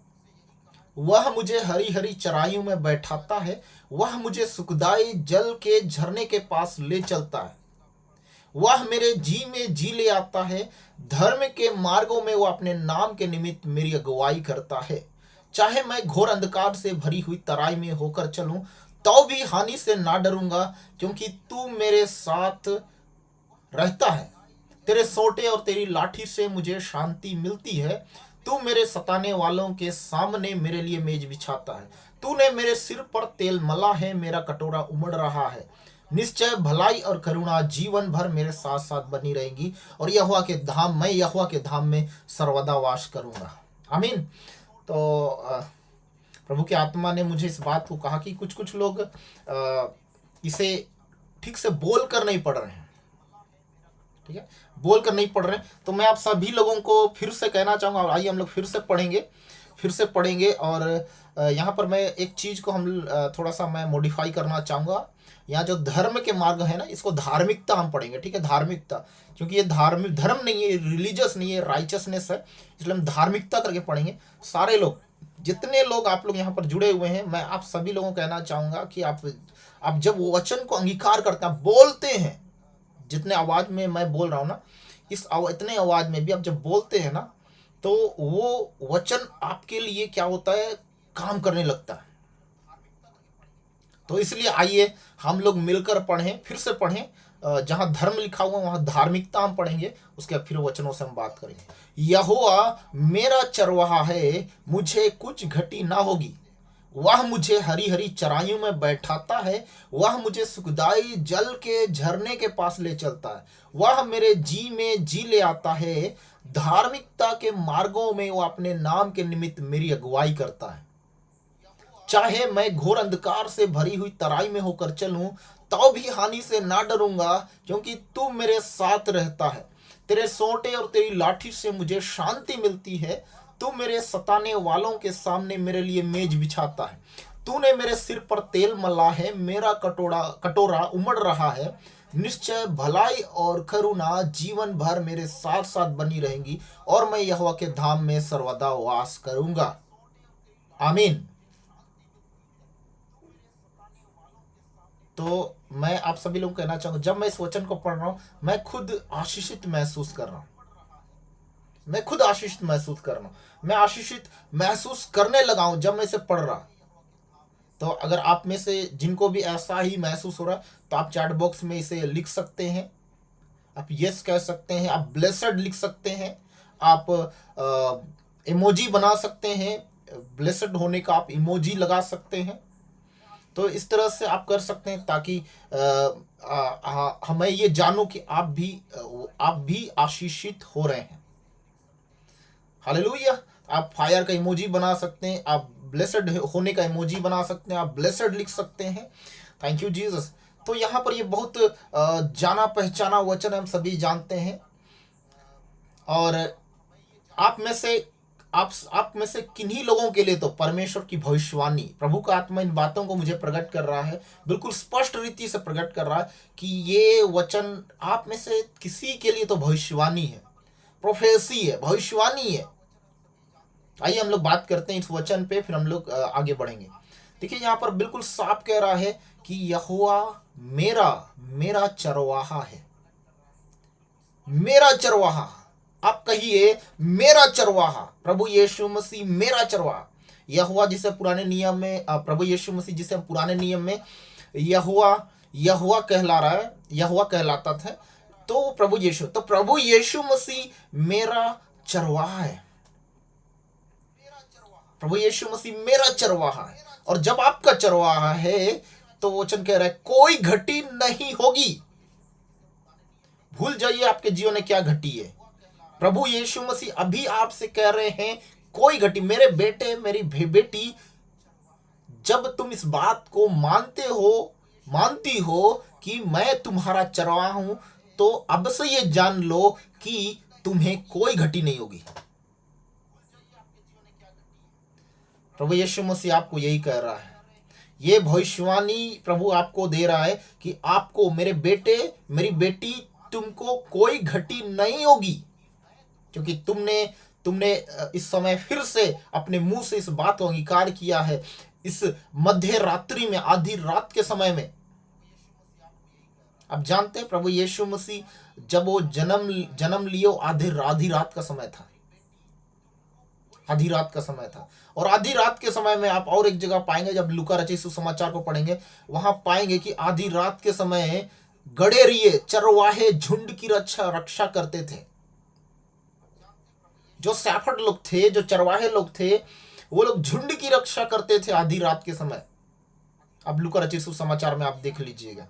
वह मुझे हरी हरी चराइयों में बैठाता है, वह मुझे सुखदाई जल के झरने के पास ले चलता है। वह मेरे जी में जी ले आता है, धर्म के मार्गों में वह अपने नाम के निमित्त मेरी अगुवाई करता है। चाहे मैं घोर अंधकार से भरी हुई तराई में होकर चलूं, तो भी हानि से ना डरूंगा, क्योंकि तू मेरे साथ रहता है। तेरे सोटे और तेरी लाठी से मुझे शांति मिलती है। तू मेरे सताने वालों के सामने मेरे लिए मेज बिछाता है। तूने मेरे सिर पर तेल मला है, मेरा कटोरा उमड़ रहा है। निश्चय भलाई और करुणा जीवन भर मेरे साथ साथ बनी रहेगी, और मैं यहोवा के धाम में सर्वदा वास करूंगा। आमीन। तो प्रभु की आत्मा ने मुझे इस बात को कहा कि कुछ कुछ लोग इसे ठीक से बोल कर नहीं पढ़ रहे हैं। ठीक है, बोल कर नहीं पढ़ रहे हैं। तो मैं आप सभी लोगों को फिर से कहना चाहूँगा, और आइए हम लोग फिर से पढ़ेंगे। और यहाँ पर मैं एक चीज़ को थोड़ा सा मैं मॉडिफाई करना चाहूँगा। यहाँ जो धर्म के मार्ग है ना, इसको धार्मिकता हम पढ़ेंगे। ठीक है, धार्मिकता, क्योंकि ये धर्म नहीं है, रिलीजियस नहीं है, राइचसनेस है, इसलिए हम धार्मिकता करके पढ़ेंगे। सारे लोग, जितने लोग आप लोग यहाँ पर जुड़े हुए हैं, मैं आप सभी लोगों को कहना चाहूँगा कि आप जब वो वचन को अंगीकार करते हैं, बोलते हैं, जितने आवाज में मैं बोल रहा हूँ ना, इतने आवाज में भी आप जब बोलते हैं ना, तो वो वचन आपके लिए क्या होता है, काम करने लगता है। तो इसलिए आइए हम लोग मिलकर पढ़ें, फिर से पढ़ें। जहां धर्म लिखा हुआ वहां धार्मिकता हम पढ़ेंगे, उसके फिर वचनों से हम बात करेंगे। यहोवा मेरा चरवाहा है, मुझे कुछ घटी ना होगी। वह मुझे हरी हरी चराइयों में बैठाता है, वह मुझे सुखदाई जल के झरने के पास ले चलता है। वह मेरे जी में जी ले आता है, धार्मिकता के मार्गों में वह अपने नाम के निमित्त मेरी अगुवाई करता है। चाहे मैं घोर अंधकार से भरी हुई तराई में होकर चलूं, तो भी हानि से ना डरूंगा, क्योंकि तू मेरे साथ रहता है। तेरे सोंटे और तेरी लाठी से मुझे शांति मिलती है। तू मेरे सताने वालों के सामने मेरे लिए मेज बिछाता है। तूने मेरे सिर पर तेल मला है, मेरा कटोरा उमड़ रहा है। निश्चय भलाई और करुणा जीवन भर मेरे साथ साथ बनी रहेंगी, और मैं यहोवा के धाम में सर्वदा वास करूंगा। आमीन। तो मैं आप सभी लोगों को कहना चाहूंगा, जब मैं इस वचन को पढ़ रहा हूं, मैं खुद आशीषित महसूस कर रहा हूं। मैं आशीषित महसूस करने लगा हूं जब मैं इसे पढ़ रहा। तो अगर आप में से जिनको भी ऐसा ही महसूस हो रहा है, तो आप चैट बॉक्स में इसे लिख सकते हैं। आप यस कह सकते हैं, आप ब्लेसड लिख सकते हैं, आप इमोजी बना सकते हैं, ब्लेसड होने का आप इमोजी लगा सकते हैं। तो इस तरह से आप कर सकते हैं, ताकि हमें ये जानो कि आप भी आशीषित हो रहे हैं। हालेलुया। आप फायर का इमोजी बना सकते हैं, आप ब्लेसड होने का इमोजी बना सकते हैं, आप ब्लेसड लिख सकते हैं। Thank you Jesus. तो यहाँ पर ये बहुत जाना पहचाना वचन हम सभी जानते हैं। और आप में से किन्हीं लोगों के लिए तो परमेश्वर की भविष्यवाणी, प्रभु का आत्मा इन बातों को मुझे प्रकट कर रहा है, बिल्कुल स्पष्ट रीति से प्रकट कर रहा है कि ये वचन आप में से किसी के लिए तो भविष्यवाणी है, प्रोफेसी है, भविष्यवाणी है। आइए हम लोग बात करते हैं इस वचन पे, फिर हम लोग आगे बढ़ेंगे। देखिए यहाँ पर बिल्कुल साफ कह रहा है कि यहोवा मेरा चरवाहा है। मेरा चरवाहा, आप कहिए मेरा चरवाहा। प्रभु यीशु मसीह मेरा चरवाहा। यहोवा जिसे पुराने नियम में, प्रभु यीशु मसीह जिसे पुराने नियम में यहोवा कहला रहा है, यहोवा कहलाता था, तो प्रभु यीशु मसीह मेरा चरवाहा है। प्रभु यीशु मसीह मेरा चरवाहा है। और जब आपका चरवाहा है, तो वचन कह रहा है कोई घटी नहीं होगी। भूल जाइए आपके जीवन में क्या घटी है। प्रभु यीशु मसीह अभी आपसे कह रहे हैं कोई घटी, मेरे बेटे मेरी बेटी, जब तुम इस बात को मानती हो कि मैं तुम्हारा चरवाहा हूं, तो अब से ये जान लो कि तुम्हें कोई घटी नहीं होगी। प्रभु यीशु मसीह आपको यही कह रहा है, ये भविष्यवाणी प्रभु आपको दे रहा है कि आपको, मेरे बेटे मेरी बेटी, तुमको कोई घटी नहीं होगी, क्योंकि तुमने इस समय फिर से अपने मुंह से इस बात को अंगीकार किया है। इस मध्य रात्रि में, आधी रात के समय में, आप जानते हैं प्रभु यीशु मसीह जब वो जन्म लियो, आधी रात का समय था, आधी रात का समय था। और आधी रात के समय में आप और एक जगह पाएंगे, जब लूका रचित सुसमाचार को पढ़ेंगे, वहां पाएंगे कि आधी रात के समय गडेरिये चरवाहे झुंड की रक्षा करते थे। जो शैफर्ड लोग थे, जो चरवाहे लोग थे, वो लोग झुंड की रक्षा करते थे आधी रात के समय। अब लूका रचित सुसमाचार में आप देख लीजिएगा,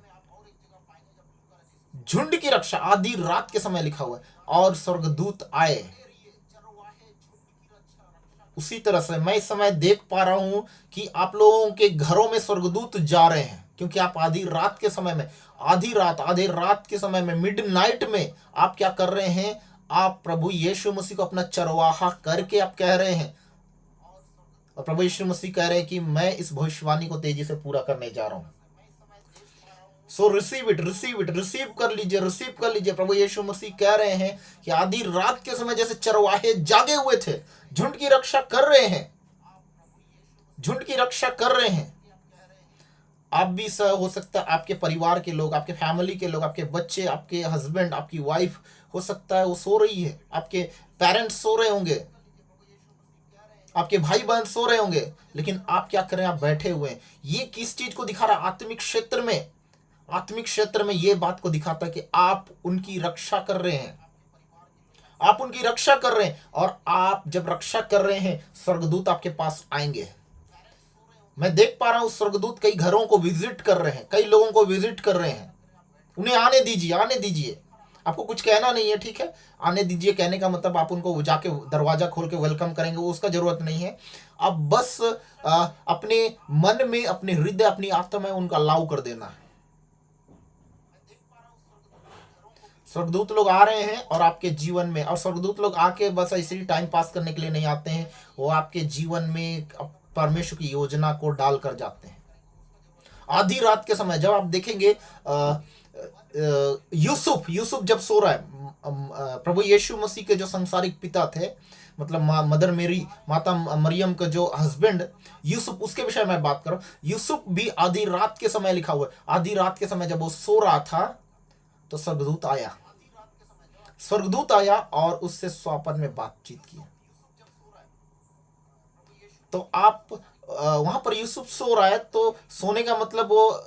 झुंड की रक्षा आधी रात के समय लिखा हुआ है। और स्वर्गदूत आए। उसी तरह से मैं इस समय देख पा रहा हूं कि आप लोगों के घरों में स्वर्गदूत जा रहे हैं, क्योंकि आप आधी रात के समय में, आधी रात के समय में, मिडनाइट में आप क्या कर रहे हैं? आप प्रभु यीशु मसीह को अपना चरवाहा करके आप कह रहे हैं, और प्रभु यीशु मसीह कह रहे हैं कि मैं इस भविष्यवाणी को तेजी से पूरा करने जा रहा हूं। सो रिसीव इट, रिसीव कर लीजिए। प्रभु यीशु मसीह कह रहे हैं कि आधी रात के समय जैसे चरवाहे जागे हुए थे, झुंड की रक्षा कर रहे हैं, आप भी हो सकता है आपके परिवार के लोग, आपके फैमिली के लोग, आपके बच्चे, आपके हस्बैंड, आपकी वाइफ, हो सकता है वो सो रही है, आपके पेरेंट्स सो रहे होंगे, आपके भाई बहन सो रहे होंगे, लेकिन आप क्या कर रहे हैं? आप बैठे हुए हैं। ये किस चीज को दिखा रहा है? आत्मिक क्षेत्र में ये बात को दिखाता है कि आप उनकी रक्षा कर रहे हैं, और आप जब रक्षा कर रहे हैं, स्वर्गदूत आपके पास आएंगे। मैं देख पा रहा हूं स्वर्गदूत कई घरों को विजिट कर रहे हैं, कई लोगों को विजिट कर रहे हैं। उन्हें आने दीजिए। आपको कुछ कहना नहीं है, ठीक है? आने दीजिए कहने का मतलब आप उनको जाके दरवाजा खोल के वेलकम करेंगे, वो उसका जरूरत नहीं है। आप बस अपने मन में, अपने हृदय, अपनी आत्मा में उनका अलाउ कर देना है। स्वर्गदूत लोग आ रहे हैं और आपके जीवन में, और स्वर्गदूत लोग आके बस ऐसे ही टाइम पास करने के लिए नहीं आते हैं, वो आपके जीवन में परमेश्वर की योजना को डाल कर जाते हैं। आधी रात के समय जब आप देखेंगे यूसुफ जब सो रहा है, प्रभु यीशु मसीह के जो संसारिक पिता थे, मतलब मदर मेरी, माता मरियम का जो हस्बैंड यूसुफ, उसके विषय में बात करो। यूसुफ भी आधी रात के समय लिखा हुआ है, आधी रात के समय जब वो सो रहा था तो स्वर्गदूत आया और उससे स्वप्न में बातचीत की। तो आप वहां पर यूसुफ सो रहा है, तो सोने का मतलब वो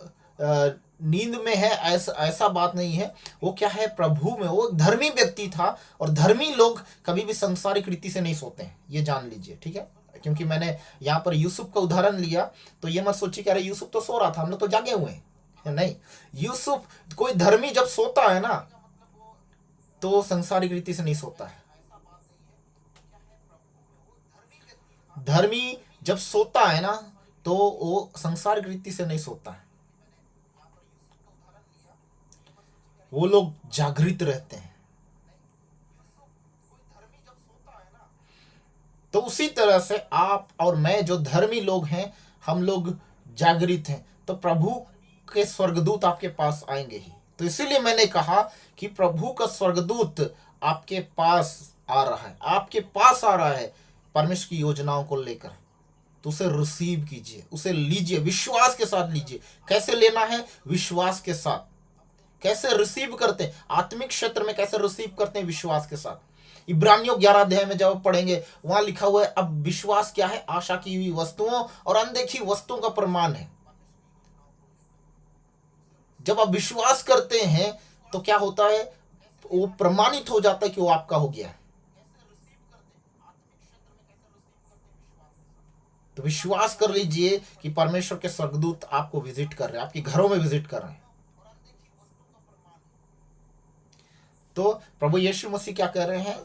नींद में है, ऐसा बात नहीं है। वो क्या है? प्रभु में। वो धर्मी व्यक्ति था, और धर्मी लोग कभी भी सांसारिक रीति से नहीं सोते हैं, ये जान लीजिए, ठीक है? क्योंकि मैंने यहाँ पर यूसुफ का उदाहरण लिया, तो ये मत सोचिए कि अरे यूसुफ तो सो रहा था, हम लोग तो जागे हुए हैं। नहीं, यूसुफ, कोई धर्मी जब सोता है ना, तो सांसारिक रीति से नहीं सोता है। धर्मी जब सोता है ना, तो वो सांसारिक रीति से नहीं सोता है, वो लोग जागृत रहते हैं। तो उसी तरह से आप और मैं, जो धर्मी लोग हैं, हम लोग जागृत हैं, तो प्रभु के स्वर्गदूत आपके पास आएंगे ही। तो इसीलिए मैंने कहा कि प्रभु का स्वर्गदूत आपके पास आ रहा है, परमेश्वर की योजनाओं को लेकर। तो उसे रिसीव कीजिए, उसे लीजिए, विश्वास के साथ लीजिए। कैसे लेना है? विश्वास के साथ। कैसे रिसीव करते हैं? आत्मिक क्षेत्र में कैसे रिसीव करते हैं? विश्वास के साथ। इब्रानियों 11 अध्याय में जब पढ़ेंगे, वहां लिखा हुआ है, अब विश्वास क्या है? आशा की हुई वस्तुओं और अनदेखी वस्तुओं का प्रमाण है। जब आप विश्वास करते हैं तो क्या होता है? वो प्रमाणित हो जाता है कि वो आपका हो गया है। तो विश्वास कर लीजिए कि परमेश्वर के स्वर्गदूत आपको विजिट कर रहे हैं, आपके घरों में विजिट कर रहे हैं। तो प्रभु यीशु मसीह क्या कह रहे हैं?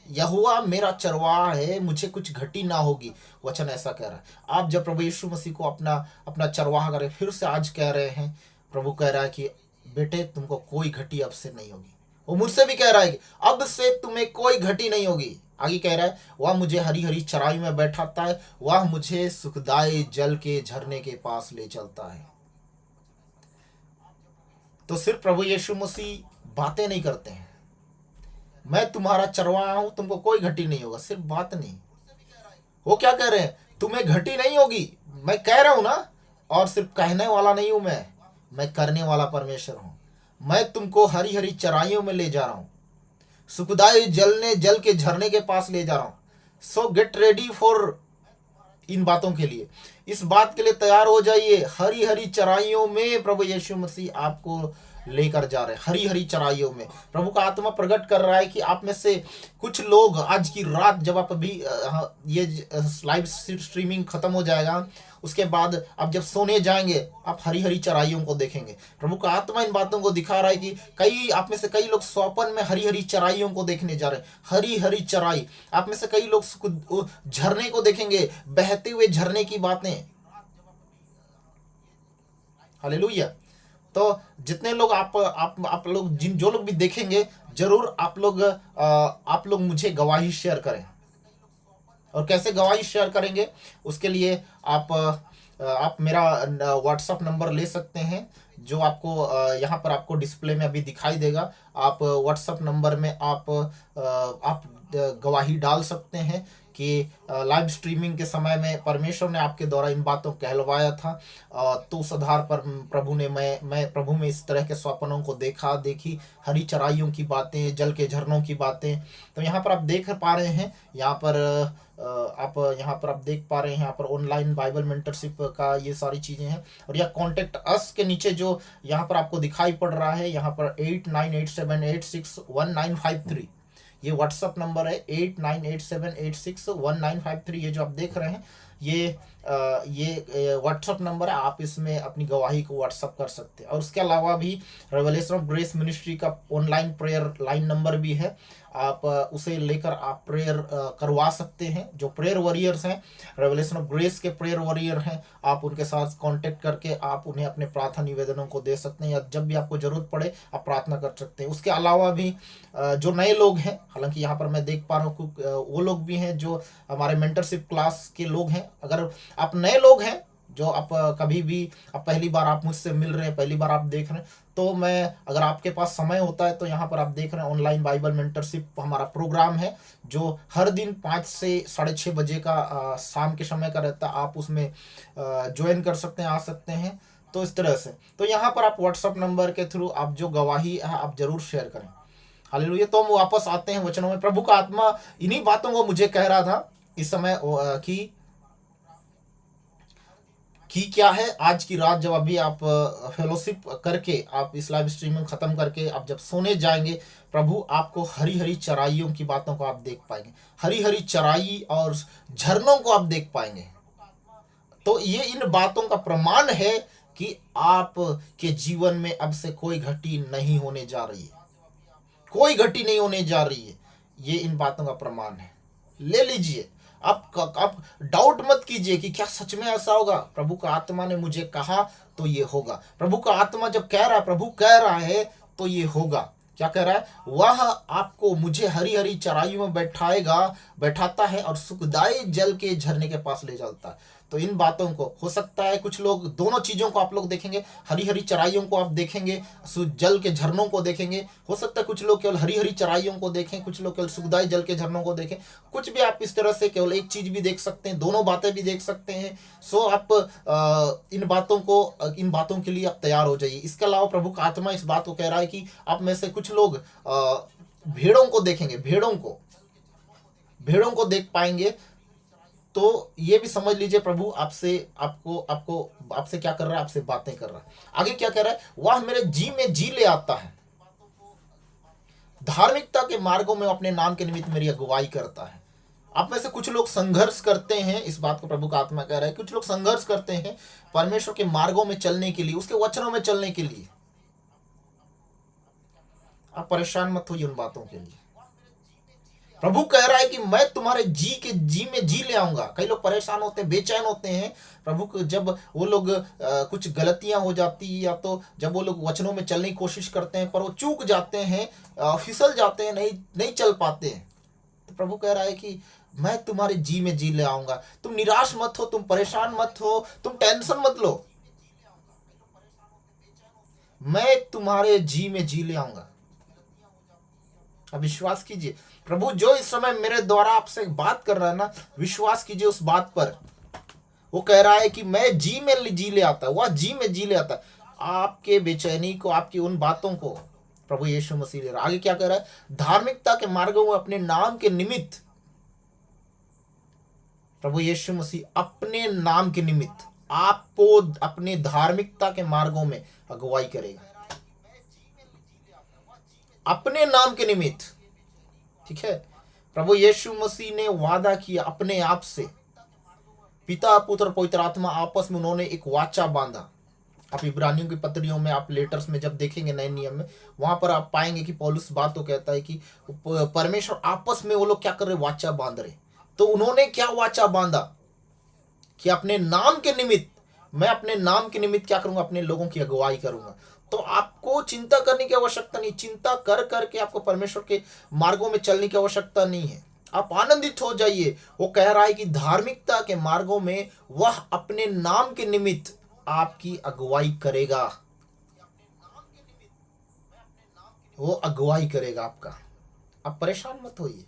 यहोवा मेरा चरवाहा है, मुझे कुछ घटी ना होगी। वचन ऐसा कह रहा है। आप जब प्रभु यीशु मसीह को अपना अपना चरवाहा करें, फिर से आज कह रहे हैं, प्रभु कह रहा है कि बेटे तुमको कोई घटी अब से नहीं होगी। वो मुझसे भी कह रहा है कि अब से तुम्हें कोई घटी नहीं होगी। आगे कह रहा है, वह मुझे हरी हरी चराई में बैठाता है, वह मुझे सुखदायी जल के झरने के पास ले चलता है। तो सिर्फ प्रभु यीशु मसीह बातें नहीं करते हैं, मैं तुम्हारा चरवाहा हूं, तुमको कोई घटी नहीं होगा, सिर्फ बात नहीं। वो क्या कह रहे हैं, तुम्हें घटी नहीं होगी, मैं कह रहा हूं ना। और सिर्फ कहने वाला नहीं हूं मैं करने वाला परमेश्वर हूं। मैं तुमको हरी हरी चराइयों में ले जा रहा हूं, सुखदायी जल के झरने के पास ले जा रहा हूं। सो गेट रेडी फॉर इन बातों के लिए, इस बात के लिए तैयार हो जाइए। हरी हरी चराइयों में प्रभु यीशु मसीह आपको लेकर जा रहे हैं। हरी हरी चराइयों में प्रभु का आत्मा प्रकट कर रहा है कि आप में से कुछ लोग आज की रात, जब आप अभी ये लाइव स्ट्रीमिंग खत्म हो जाएगा, उसके बाद आप जब सोने जाएंगे, आप हरी हरी चराइयों को देखेंगे। प्रभु का आत्मा इन बातों को दिखा रहा है कि कई आप में से कई लोग स्वप्न में हरी हरी चराइयों को देखने जा रहे हैं। हरी हरी चराई, आप में से कई लोग झरने को देखेंगे, बहते हुए झरने की बातें। हालेलुया। तो जितने लोग आप लोग जो लोग भी देखेंगे, जरूर आप लोग मुझे गवाही शेयर करें। और कैसे गवाही शेयर करेंगे, उसके लिए आप मेरा व्हाट्सएप नंबर ले सकते हैं, जो आपको यहाँ पर आपको डिस्प्ले में अभी दिखाई देगा। आप व्हाट्सएप नंबर में आप गवाही डाल सकते हैं कि लाइव स्ट्रीमिंग के समय में परमेश्वर ने आपके द्वारा इन बातों को कहलवाया था। तो उस आधार पर प्रभु ने मैं प्रभु में इस तरह के स्वप्नों को देखी, हरी चराइयों की बातें, जल के झरनों की बातें। तो यहाँ पर आप देख पा रहे हैं, यहाँ पर आप देख पा रहे हैं, यहाँ पर ऑनलाइन बाइबल मेंटरशिप का ये सारी चीज़ें हैं। और यह कॉन्टेक्ट अस के नीचे जो यहाँ पर आपको दिखाई पड़ रहा है, यहाँ पर 8987861953 ये व्हाट्सअप नंबर है। 8987861953 ये जो आप देख रहे हैं, ये व्हाट्सअप नंबर है। आप इसमें अपनी गवाही को व्हाट्सअप कर सकते हैं। और उसके अलावा भी रेवलेशन ऑफ ग्रेस मिनिस्ट्री का ऑनलाइन प्रेयर लाइन नंबर भी है। आप उसे लेकर आप प्रेयर करवा सकते हैं। जो प्रेयर वॉरियर्स हैं, रेवलेशन ऑफ ग्रेस के प्रेयर वॉरियर हैं, आप उनके साथ कांटेक्ट करके आप उन्हें अपने प्रार्थना निवेदनों को दे सकते हैं, या जब भी आपको ज़रूरत पड़े आप प्रार्थना कर सकते हैं। उसके अलावा भी जो नए लोग हैं, हालांकि यहाँ पर मैं देख पा रहा हूँ वो लोग भी हैं जो हमारे मेंटरशिप क्लास के लोग हैं। अगर आप नए लोग हैं, जो आप कभी भी आप पहली बार आप मुझसे मिल रहे हैं, पहली बार आप देख रहे हैं, तो अगर आपके पास समय होता है तो यहाँ पर आप देख रहे हैं ऑनलाइन बाइबल मेंटरशिप हमारा प्रोग्राम है, जो हर दिन 5 से 6:30 बजे का शाम के समय का रहता है। आप उसमें ज्वाइन कर सकते हैं, आ सकते हैं। तो इस तरह से तो यहाँ पर आप व्हाट्सअप नंबर के थ्रू आप जो गवाही है आप जरूर शेयर करें। हालेलुया। तो हम वापस आते हैं वचनों में। प्रभु का आत्मा इन्हीं बातों को मुझे कह रहा था इस समय कि क्या है, आज की रात जब अभी आप फेलोशिप करके, आप इस लाइव स्ट्रीमिंग खत्म करके आप जब सोने जाएंगे, प्रभु आपको हरी हरी चराइयों की बातों को आप देख पाएंगे, हरी हरी चराई और झरनों को आप देख पाएंगे। तो ये इन बातों का प्रमाण है कि आप के जीवन में अब से कोई घटी नहीं होने जा रही है, कोई घटी नहीं होने जा रही है। ये इन बातों का प्रमाण है। ले लीजिए। आप डाउट मत कीजिए कि क्या सच में ऐसा होगा। प्रभु का आत्मा ने मुझे कहा तो ये होगा। प्रभु का आत्मा जब कह रहा है, प्रभु कह रहा है तो ये होगा। क्या कह रहा है? वह आपको मुझे हरी हरी चराइयों में बैठाता है और सुखदायी जल के झरने के पास ले जाता है। तो इन बातों को, हो सकता है कुछ लोग दोनों चीज़ों को आप लोग देखेंगे, हरी हरी चराइयों को आप देखेंगे, जल के झरनों को देखेंगे। हो सकता है कुछ लोग केवल हरी हरी चराइयों को देखें, कुछ लोग केवल सुखदायी जल के झरनों को देखें। कुछ भी आप इस तरह से केवल एक चीज़ भी देख सकते हैं, दोनों बातें भी देख सकते हैं। सो आप इन बातों के लिए आप तैयार हो जाइए। इसके अलावा प्रभु का आत्मा इस बात को कह रहा है कि आप में से कुछ लोग भेड़ों को देखेंगे, भेड़ों को देख पाएंगे। तो ये भी समझ लीजिए प्रभु आपसे क्या कर रहा है, आपसे बातें कर रहा है। आगे क्या कह रहा है? वह मेरे जी में जी ले आता है, धार्मिकता के मार्गों में अपने नाम के निमित्त मेरी अगुवाई करता है। आप में से कुछ लोग संघर्ष करते हैं, इस बात को प्रभु का आत्मा कह रहा है। कुछ लोग संघर्ष करते हैं परमेश्वर के मार्गों में चलने के लिए, उसके वचनों में चलने के लिए। आप परेशान मत होइए उन बातों के लिए। प्रभु कह रहा है कि मैं तुम्हारे जी में जी ले आऊंगा। कई लोग परेशान होते हैं, बेचैन होते हैं प्रभु को, जब वो लोग कुछ गलतियां हो जाती, या तो जब वो लोग वचनों में चलने की कोशिश करते हैं पर वो चूक जाते हैं, फिसल जाते हैं, नहीं चल पाते हैं। तो प्रभु कह रहा है कि मैं तुम्हारे जी में जी ले आऊंगा। तुम निराश मत हो, तुम परेशान मत हो, तुम टेंशन मत लो, मैं तुम्हारे जी में जी ले आऊंगा। अब विश्वास कीजिए, प्रभु जो इस समय मेरे द्वारा आपसे बात कर रहा है ना, विश्वास कीजिए उस बात पर। वो कह रहा है कि मैं जी में जी ले आता, वह जी में जी ले आता। आपके बेचैनी को, आपकी उन बातों को प्रभु यीशु मसीह ले रहा। आगे क्या कह रहा है? धार्मिकता के मार्गों में अपने नाम के निमित्त, प्रभु यीशु मसीह अपने नाम के निमित्त आपको अपने धार्मिकता के मार्गों में अगुवाई करेगा, अपने नाम के निमित्त। ठीक है, प्रभु यीशु मसीह ने वादा किया अपने आप से। पिता, पुत्र, पवित्र आत्मा आपस में उन्होंने एक वाचा बांधा। आप इब्रानियों की पत्रियों में, आप लेटर्स में जब देखेंगे नए नियम में, वहां पर आप पाएंगे कि पौलुस बात तो कहता है कि परमेश्वर आपस में वो लोग क्या कर रहे, वाचा बांध रहे। तो उन्होंने क्या वाचा बांधा कि अपने नाम के निमित्त, मैं अपने नाम के निमित्त क्या करूंगा, अपने लोगों की अगुवाई करूंगा। तो आपको चिंता करने की आवश्यकता नहीं, चिंता कर करके आपको परमेश्वर के मार्गों में चलने की आवश्यकता नहीं है। आप आनंदित हो जाइए। वो कह रहा है कि धार्मिकता के मार्गों में वह अपने नाम के निमित्त आपकी अगुवाई करेगा, वो अगुवाई करेगा आपका। आप परेशान मत होइए।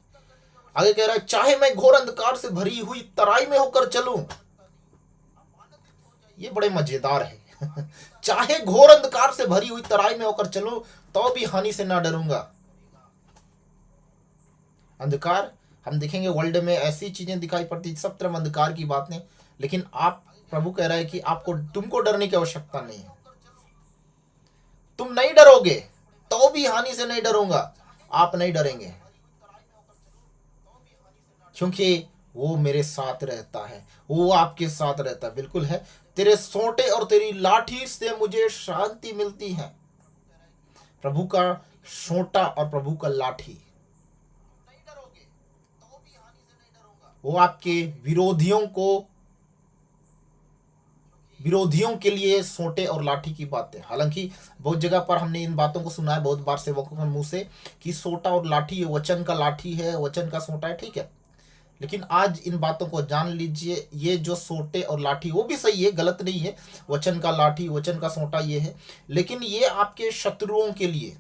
आगे कह रहा है, चाहे मैं घोर अंधकार से भरी हुई तराई में होकर चलूं, ये बड़े मजेदार है। चाहे घोर अंधकार से भरी हुई तराई में होकर चलूं तो भी हानि से ना डरूंगा। अंधकार, हम देखेंगे वर्ल्ड में ऐसी चीजें दिखाई पड़ती, सब तरफ अंधकार की बातें, लेकिन आप, प्रभु कह रहा है कि तुमको डरने की आवश्यकता नहीं है। तुम नहीं डरोगे, तो भी हानि से नहीं डरूंगा। आप नहीं डरेंगे क्योंकि वो मेरे साथ रहता है, वो आपके साथ रहता है। बिल्कुल है, तेरे सोंटे और तेरी लाठी से मुझे शांति मिलती है। प्रभु का सोंटा और प्रभु का लाठी, वो आपके विरोधियों के लिए सोंटे और लाठी की बात है। हालांकि बहुत जगह पर हमने इन बातों को सुना है, बहुत बार सेवकों के मुंह से, कि सोंटा और लाठी वचन का लाठी है, वचन का सोंटा है। ठीक है, लेकिन आज इन बातों को जान लीजिए। ये जो सोंटे और लाठी, वो भी सही है, गलत नहीं है। वचन का लाठी, वचन का सोंटा ये है, लेकिन ये आपके शत्रुओं के लिए।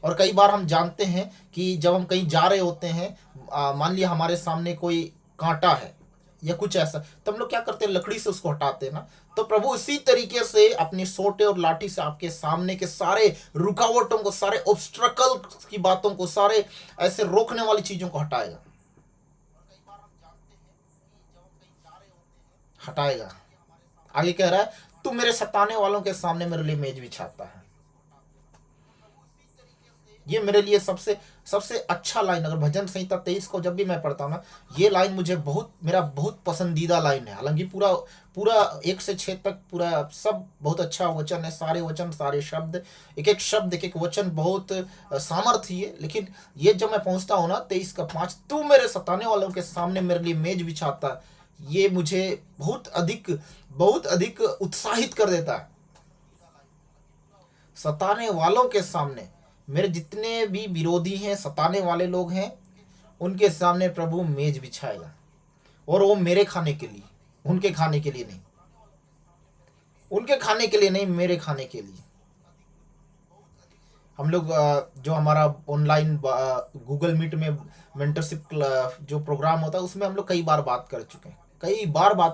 और कई बार हम जानते हैं कि जब हम कहीं जा रहे होते हैं, मान लिया हमारे सामने कोई कांटा है या कुछ ऐसा, तो हम लोग क्या करते हैं, लकड़ी से उसको हटाते हैं ना। तो प्रभु इसी तरीके से अपनी सोंटे और लाठी से आपके सामने के सारे रुकावटों को, सारे ऑब्स्ट्रकल की बातों को, सारे ऐसे रोकने वाली चीजों को हटाएगा। आगे कह रहा है, तू मेरे सताने वालों के सामने मेरे लिए मेज बिछाता है। ये मेरे लिए सबसे अच्छा लाइन, अगर भजन संहिता 23 को जब भी मैं पढ़ता हूँ ना, ये लाइन मेरा बहुत पसंदीदा लाइन है। हालांकि पूरा 1 से 6 तक पूरा सब बहुत अच्छा वचन है, सारे वचन, सारे शब्द, एक एक शब्द, एक एक वचन बहुत सामर्थ्य है। लेकिन ये जब मैं पहुंचता हूँ ना 23 का 5, तू मेरे सताने वालों के सामने मेरे लिए मेज बिछाता है, ये मुझे बहुत अधिक उत्साहित कर देता है। सताने वालों के सामने, मेरे जितने भी विरोधी हैं, सताने वाले लोग हैं, उनके सामने प्रभु मेज बिछाएगा। और वो मेरे खाने के लिए, उनके खाने के लिए नहीं, मेरे खाने के लिए। हम लोग जो हमारा ऑनलाइन गूगल मीट में मेंटरशिप जो प्रोग्राम होता है, उसमें हम लोग कई बार बात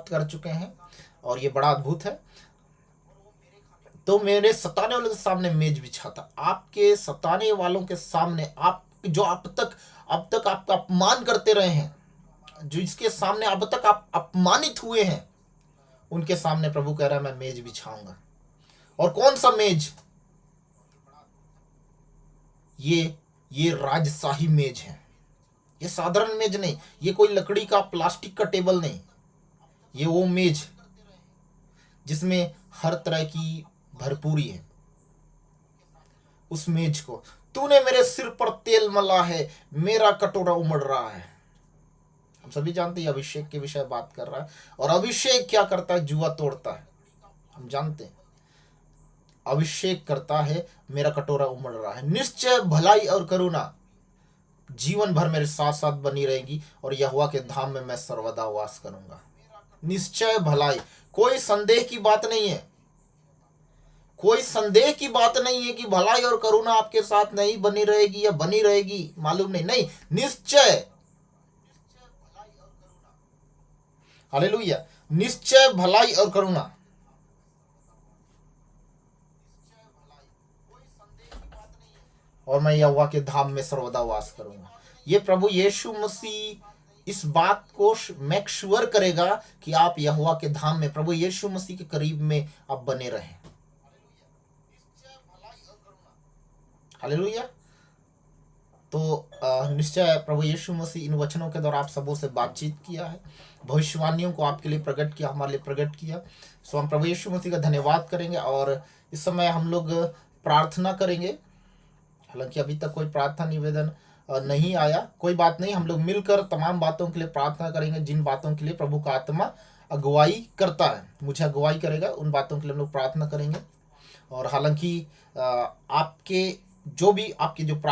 कर चुके हैं और ये बड़ा अद्भुत है। तो मेरे सताने वालों के सामने मेज बिछाता। आपके सताने वालों के सामने, आप जो अब तक आपका अपमान करते रहे हैं, जो इसके सामने अब तक आप अपमानित हुए हैं, उनके सामने प्रभु कह रहा है मैं मेज बिछाऊंगा। और कौन सा मेज? ये राजशाही मेज है। ये साधारण मेज नहीं, ये कोई लकड़ी का, प्लास्टिक का टेबल नहीं, ये वो मेज जिसमें हर तरह की भरपूरी है। उस मेज को तूने मेरे सिर पर तेल मला है, मेरा कटोरा उमड़ रहा है। हम सभी जानते हैं अभिषेक के विषय बात कर रहा है, और अभिषेक क्या करता है? जुआ तोड़ता है। हम जानते हैं अभिषेक करता है, मेरा कटोरा उमड़ रहा है। निश्चय भलाई और करुणा जीवन भर मेरे साथ साथ बनी रहेगी, और यहोवा के धाम में मैं सर्वदा वास करूंगा। निश्चय भलाई, कोई संदेह की बात नहीं है, कोई संदेह की बात नहीं है कि भलाई और करुणा आपके साथ नहीं बनी रहेगी या बनी रहेगी, मालूम नहीं, नहीं, निश्चय, हालेलुया, निश्चय भलाई और करुणा। और मैं यहोवा के धाम में सर्वदा वास करूंगा। ये प्रभु यीशु मसीह इस बात को मेक श्योर करेगा कि आप यहोवा के धाम में, प्रभु यीशु मसीह के करीब में आप बने रहें। हालेलुया। तो निश्चय प्रभु यीशु मसीह इन वचनों के द्वारा आप सबों से बातचीत किया है, भविष्यवाणियों को आपके लिए प्रकट किया, हमारे लिए प्रकट किया। सो हम प्रभु यीशु मसीह का धन्यवाद करेंगे, और इस समय हम लोग प्रार्थना करेंगे। हालांकि अभी तक कोई प्रार्थना निवेदन नहीं आया, कोई बात नहीं, हम लोग मिलकर तमाम बातों के लिए प्रार्थना करेंगे, जिन बातों के लिए प्रभु का आत्मा अगुवाई करता है, मुझे अगुवाई करेगा, उन बातों के लिए हम लोग प्रार्थना करेंगे। और हालांकि आपके जो भी आपकी जो